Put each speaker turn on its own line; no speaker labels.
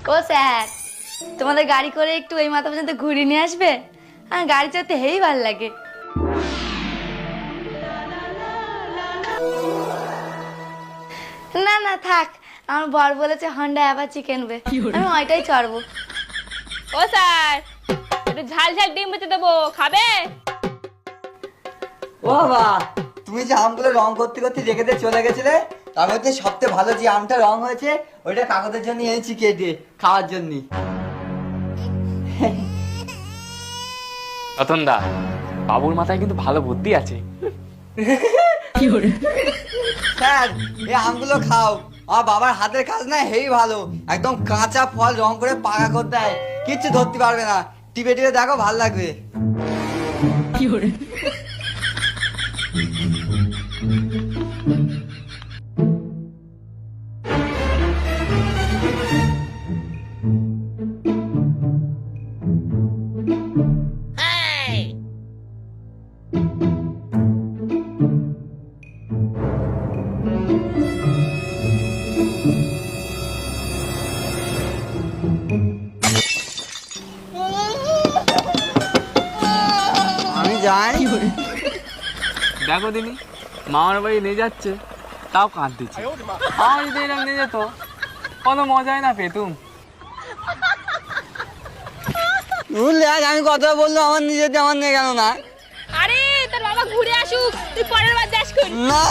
ও sir, তোমাদের গাড়ি করে একটু এই মাথা পর্যন্ত ঘুরিয়ে নিয়ে আসবে? হ্যাঁ, গাড়ি চালাতে হেই ভাল লাগে। না না থাক, আমার বর বলেছে হন্ডা অ্যাপাচি কিনবে, আমি ওইটাই চড়বো।
ও স্যার, একটু ঝাল ঝাল ডিম বেঁচে দেবো, খাবে?
ও বাবা, তুমি যে আমগুলো রং করতে করতে রেখে দিয়ে চলে গেছিলে, তার মধ্যে সবচেয়ে ভালো যে আমটা রং হয়েছে ওইটা কাগজের জন্য এনেছি কেটে খাওয়ার জন্য।
রতনদা, বাবুর মাথায় কিন্তু ভালো বুদ্ধি আছে।
স্যার, এই আমগুলো খাও, আমার বাবার হাতের কাজ না হেই ভালো, একদম কাঁচা ফল রং করে পাকা করে দেয়, কিচ্ছু ধরতে পারবে না, টিপে টিপে দেখো ভালো লাগবে। আমি যাই।
দেখো দিনি, মামার বাড়ি নিয়ে যাচ্ছে, তাও কাঁদতেছে। আমার যদি এরকম নিয়ে যেত, কত মজাই না পেতুম।
বুঝলে আমি কথা বললো আমার নিজেতে আমার নিয়ে গেল না।
আরে তোর বাবা ঘুরে আসুক, তুই পরের বার যাস।
না।